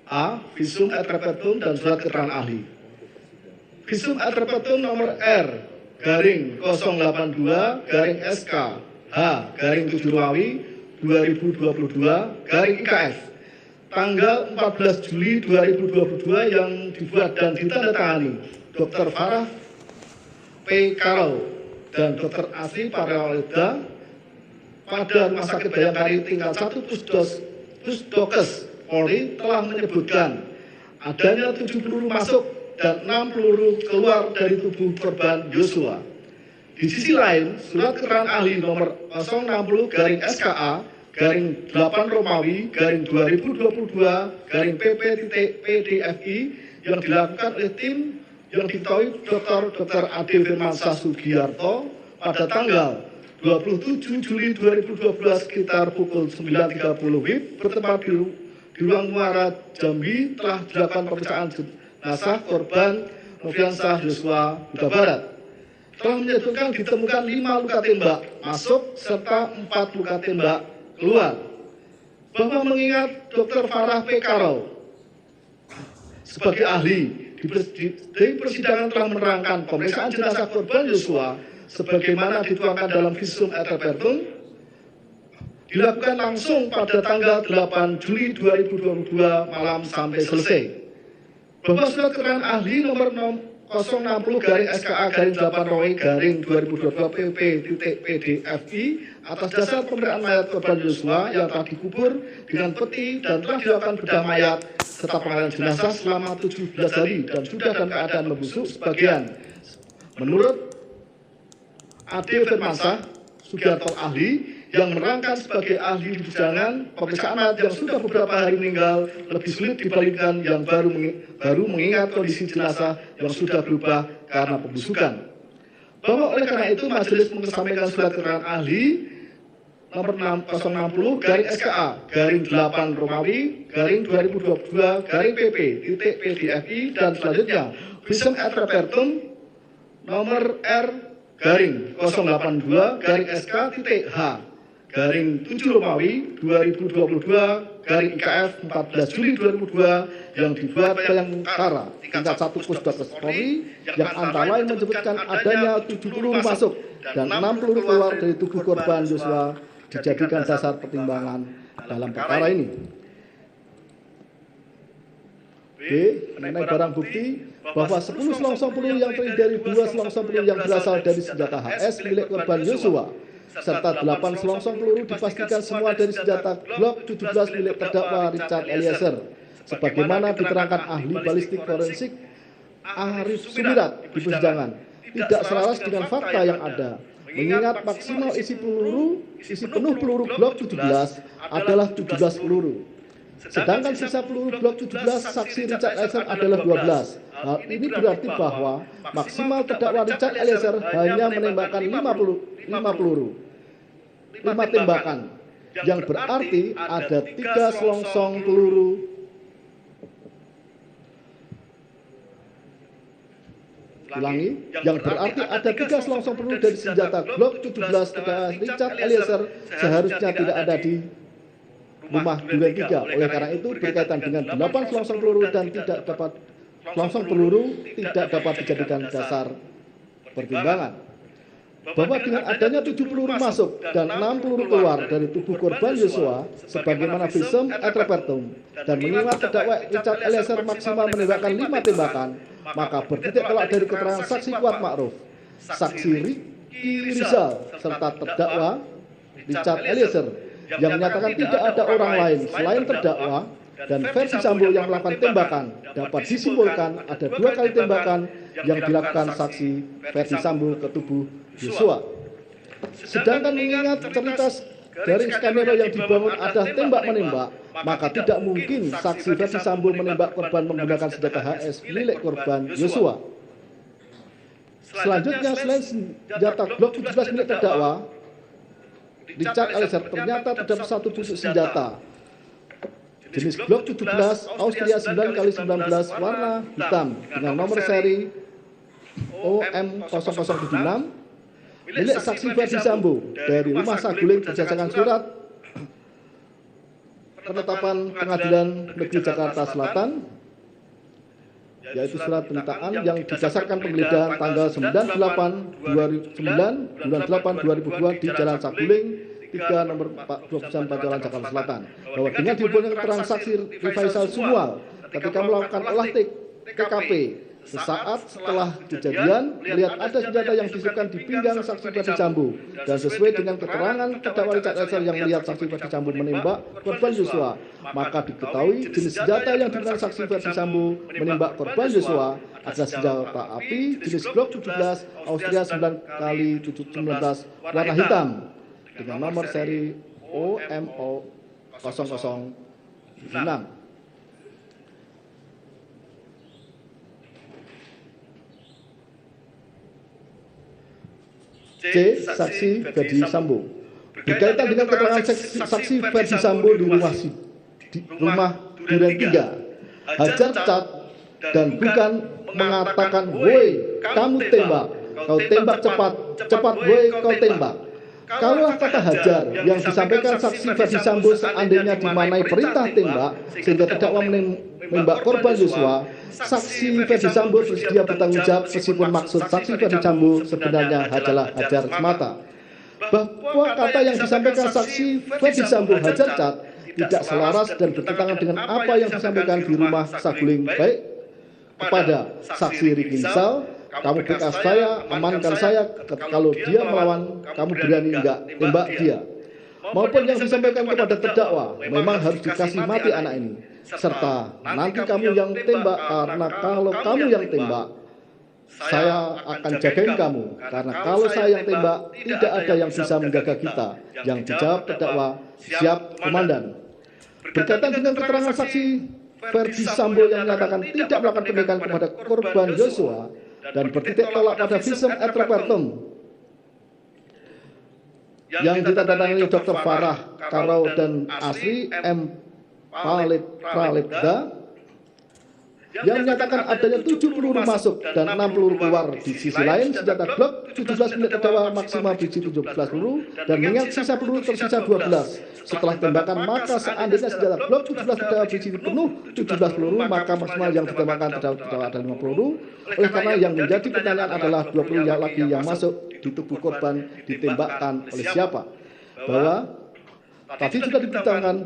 A. Visum et repertum dan surat keterangan ahli. Visum et repertum nomor R garing 082 garing SK H garing 7 Romawi 2022 garing IKF tanggal 14 Juli 2022 yang dibuat dan ditandatangani Dr. Farah P. Karau dan Dr. Asri Paraleda pada Rumah Sakit Bayangkari tingkat 1 Pusdokes Polri telah menyebutkan adanya 7 peluru masuk dan 6 peluru keluar dari tubuh korban Yosua. Di sisi lain, surat keterangan ahli nomor 060 garing SKA garing 8 Romawi garing 2022 garing PP.PDFI yang dilakukan oleh tim yang diketahui Dr. Ade Firmansyah Sugiarto pada tanggal 27 Juli 2012 sekitar pukul 9.30 WIB bertempat di ruang muara Jambi telah dilakukan pemeriksaan jenazah korban Noviansyah Yosua Huta Barat. Telah menyebutkan ditemukan 5 luka tembak masuk serta 4 luka tembak keluar. Bahwa mengingat Dr. Farah P. Karau sebagai ahli di persidangan telah menerangkan pemeriksaan jenazah korban Yosua sebagaimana dituangkan dalam Visum et Repertum dilakukan langsung pada tanggal 8 Juli 2022 malam sampai selesai. Bahwa surat keterangan ahli nomor 060 garing SKA garing 8 Romawi garing 2022 PP.PDFI atas dasar pemeriksaan mayat korban Yosua yang telah dikubur dengan peti dan telah dilakukan bedah mayat serta pengalihan jenazah selama 17 hari dan sudah dalam keadaan membusuk sebagian. Menurut Ade Firmansyah Sugiarto ahli yang menerangkan sebagai ahli di persidangan pemeriksaan mayat yang sudah beberapa hari meninggal lebih sulit dibandingkan yang baru mengingat kondisi jenazah yang sudah berubah karena pembusukan. Bahwa oleh karena itu majelis mengesampingkan surat keterangan ahli nomor 060 garing SKA garing 8 Romawi garing 2022 garing PP.PDFI dan selanjutnya Visum et Repertum nomor R garing 082 garing SK.H garing 7 Romawi 2022 garing IKF 14 Juli 2002 yang dibuat Bayangkara tingkat 1 Pusdokes Polri yang antara lain menyebutkan adanya 7 peluru masuk dan 6 peluru keluar dari tubuh korban Yosua dijadikan dasar pertimbangan dalam perkara ini. B. Mengenai barang bukti bahwa 10 selongsong peluru yang terdiri dari 2 selongsong peluru yang berasal dari senjata HS milik korban Yosua serta 8 selongsong peluru dipastikan semua dari senjata Glock 17 milik terdakwa Richard Eliezer sebagaimana diterangkan ahli balistik forensik Arif Sumirat di persidangan tidak selaras dengan fakta yang ada mengingat maksimal isi penuh peluru Glock 17 adalah 17 peluru. Sedangkan sisa peluru Glock 17 saksi Richard Eliezer adalah 12. Hal ini berarti bahwa maksimal terdakwa Richard Eliezer hanya menembakkan 5 tembakan, yang berarti ada 3 selongsong peluru yang berarti ada 3 selongsong peluru dari senjata Glock 17 terdakwa Richard Eliezer seharusnya tidak ada di rumah Duren 3. Oleh karena itu berkaitan dengan 8 selongsong peluru dan tidak dapat selongsong peluru tidak dapat dijadikan dasar pertimbangan. Bahwa dengan adanya 7 peluru masuk dan 6 peluru keluar dari tubuh korban Yosua sebagaimana Visum et Repertum dan mengingat terdakwa Richard Eliezer maksimal menembakkan 5 tembakan, maka bertitik tolak dari keterangan saksi Kuat Ma'ruf, saksi Ricky Rizal serta terdakwa Richard Eliezer yang menyatakan tidak ada orang lain selain terdakwa dan versi Sambo yang melakukan tembakan. Dapat disimpulkan ada 2 kali tembakan yang dilakukan saksi versi Sambo ke tubuh Yosua. Sedangkan mengingat cerita dari skenario yang dibangun ada tembak-menembak, maka tidak mungkin saksi versi Sambo menembak korban menggunakan senjata HS milik korban Yosua. Selanjutnya, selain senjata Glock 17 milik terdakwa Richard Eliezer, ternyata terdapat 1 tusuk senjata jenis Glock 17 Austria 9x19 warna hitam dengan nomor seri OM0076 milik saksi versi Sambo dari rumah saguling berdasarkan surat penetapan Pengadilan Negeri Jakarta Selatan, yaitu surat penyitaan yang didasarkan penggeledahan tanggal 9/8/2002 di Jalan Saguling 3 nomor 29 Pancoran Jakarta Selatan, bahwa dengan dihubungkan transaksi Rifaisal Sumual ketika melakukan olah TKP sesaat setelah kejadian melihat ada senjata yang disisipkan di pinggang saksi Ferdi Sambo, dan sesuai dengan keterangan terdakwa Richard Eliezer yang melihat saksi Ferdi Sambo menembak korban Joshua, maka diketahui jenis senjata yang digunakan saksi Ferdi Sambo menembak korban Joshua adalah senjata api jenis Glock 17 Austria 9x19 warna hitam dengan nomor seri OMO 006. C. Saksi Ferdi Sambo. Berkaitan dengan keterangan saksi Ferdi Sambo di rumah Duren 3, Hajar Cat dan bukan mengatakan, "Woi, kamu tembak, kau tembak cepat, cepat, woi, kau tembak." Kalaulah kata Hajar yang disampaikan saksi Ferdi Sambo seandainya dimanai perintah tembak sehingga terdakwa menembak korban Joshua, saksi Ferdi Sambo bersedia bertanggung jawab meskipun maksud saksi Ferdi Sambo sebenarnya adalah Hajar semata. Bahwa kata yang disampaikan saksi Ferdi Sambo Hajar Cat tidak selaras dan bertentangan dengan apa yang disampaikan di rumah Saguling, baik kepada saksi Ricky Rizal, "Kamu bekas saya, amankan saya, kalau dia melawan, kamu berani enggak tembak dia," maupun yang disampaikan kepada terdakwa, "Memang harus dikasih mati anak ini," serta "Nanti kamu yang tembak, karena kalau kamu yang tembak, saya akan jagain kamu, karena kalau saya yang tembak, tidak ada yang bisa menjaga kita." Yang dijawab terdakwa, "Siap, komandan." Berkaitan dengan keterangan saksi Ferdi Sambo yang menyatakan tidak melakukan penembakan kepada korban Joshua dan bertitik tolak pada visum et repertum yang ditandatangani Dr. Farah Karau dan Asri M. Pralebda, yang menyatakan adanya 7 peluru masuk dan 6 peluru keluar. Di sisi lain, senjata Glock 17 milik terdakwa maksimal biji 17 peluru dan mengingat sisa peluru tersisa 12. Setelah tembakan, maka seandainya senjata Glock 17 terdakwa biji penuh 17 peluru, maka maksimal yang ditembakkan terdakwa ada 5 peluru. Oleh karena yang menjadi pertanyaan adalah 2 peluru lagi yang masuk di tubuh korban ditembakkan oleh siapa? Bahwa tadi sudah dipertimbangkan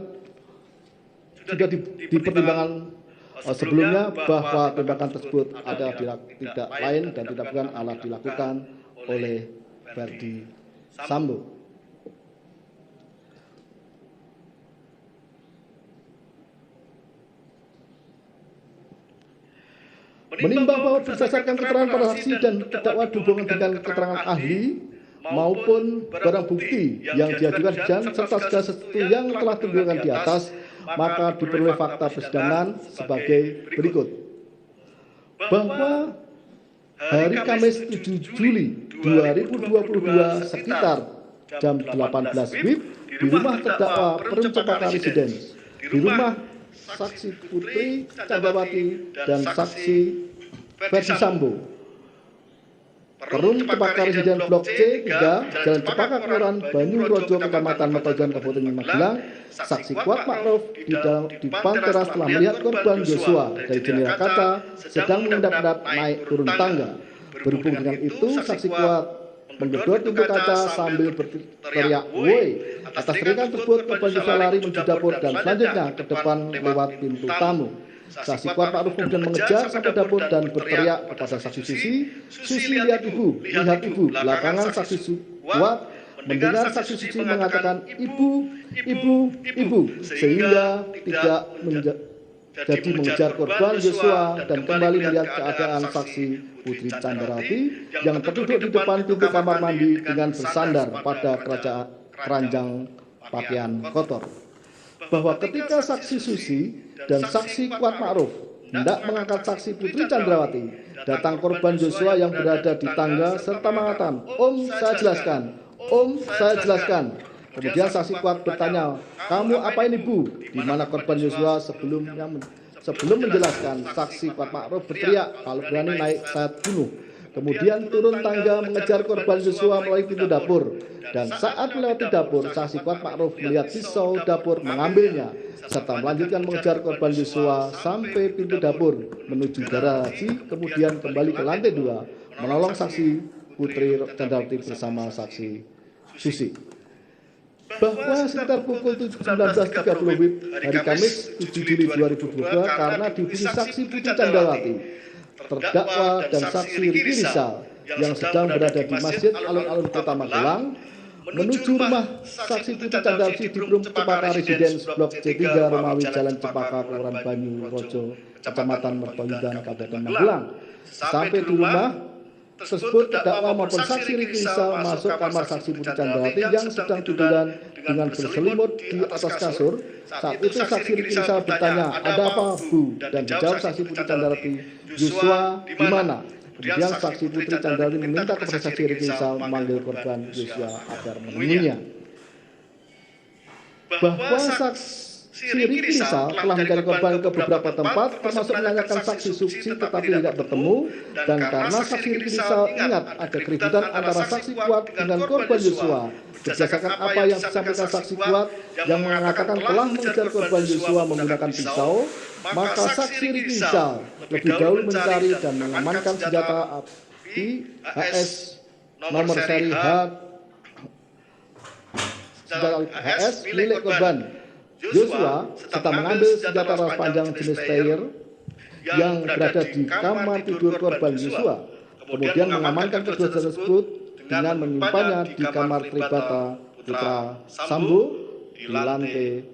sebelumnya bahwa tembakan tersebut ada tidak lain dan tidak bukan adalah dilakukan oleh Ferdi Sambo. Menimbang bahwa berdasarkan keterangan para saksi dan terdakwa dihubungkan dengan keterangan ahli maupun barang bukti yang diajukan dan serta segala sesuatu yang telah ditentukan di atas, maka diperoleh fakta persidangan sebagai berikut. Bahwa hari Kamis 7 Juli 2022 sekitar jam 18 WIB di rumah terdakwa Perum Cempaka Residence, di rumah saksi Putri Candrawati dan saksi Ferdi Sambo, Perum Cempaka Residen Blok C 3, Jalan Cempaka Kelurahan Banyurojo, Kecamatan Mertojan, Kabupaten Magelang. Saksi Kuat Ma'ruf di depan teras telah melihat korban Joshua dari jendela kaca sedang mengendap-endap naik turun tangga. Berhubung dengan itu, saksi Kuat menggedor pintu kaca sambil berteriak, "Woi!" Atas teriakan tersebut, korban Joshua lari menuju dapur dan selanjutnya ke depan lewat pintu tamu. Saksi Kuat Ma'ruf kemudian mengejar sampai dapur dan berteriak kepada saksi Susi, "Susi, lihat ibu, lihat ibu." Belakangan saksi Kuat mendengar saksi Susi mengatakan, "Ibu, ibu, ibu," sehingga tidak jadi mengejar korban Joshua dan kembali melihat keadaan saksi Putri Candrawati yang terduduk di depan pintu kamar mandi dengan bersandar pada keranjang pakaian kotor. Bahwa ketika saksi Susi dan saksi Kuat Ma'ruf hendak mengangkat saksi Putri Candrawati, datang korban Joshua yang berada di tangga serta mengatakan, "Om, saya jelaskan, Om, saya jelaskan." Kemudian saksi Kuat bertanya, "Kamu apain ibu?" Di mana korban Joshua sebelum menjelaskan, saksi Kuat Ma'ruf berteriak, "Kalau berani naik saya bunuh." kemudian turun tangga mengejar korban Yosua melalui pintu dapur. Dan saat melewati dapur, saksi Kuat Ma'ruf melihat pisau dapur mengambilnya, serta melanjutkan mengejar korban Yosua sampai pintu dapur menuju garasi, kemudian kembali ke lantai 2 menolong saksi Putri Chandrawati bersama saksi Susi. Bahwa sekitar pukul 19.30 WIB hari Kamis 7 Juli 2022, karena dihubungi saksi Putri Chandrawati, terdakwa dan saksi Riki Rizal yang sedang berada di Masjid Alun-Alun Kota Magelang, menuju rumah saksi Putri Chandrawati di Perum Cempaka Residence Blok C3 Romawi Jalan Cempaka, Kelurahan Banyu Rojo, Kecamatan Mertoyudan, Kabupaten Magelang. Sampai di rumah tersebut, terdakwa maupun saksi Riki Rizal masuk kamar saksi Putri Chandrawati yang sedang tiduran dengan berselimut di atas kasur. Saat itu saksi Riki Rizal bertanya, "Ada apa, Bu?" Dan dijawab saksi Putri Chandrawati, "Yosua di mana?" Kemudian saksi Putri Chandrawati meminta kepada saksi Riki Rizal memanggil korban Yosua agar menemuinya. Bahwa saksi Riki Rizal telah mencari korban ke beberapa tempat, termasuk menanyakan saksi Susi, tetapi tidak bertemu. Dan karena saksi Riki Rizal ingat ada keributan antara saksi Kuat dengan korban Yosua, berdasarkan apa yang disampaikan saksi Kuat yang mengatakan telah mengejar korban Yosua menggunakan pisau, maka saksi Riki Rizal lebih dahulu mencari dan mengamankan senjata api HS nomor seri HS milik korban Yosua, serta mengambil senjata laras panjang jenis Steyr yang berada di kamar tidur korban Yosua. Kemudian mengamankan kedua senjata tersebut dengan menyimpannya di kamar Tribata Putra Sambo di lantai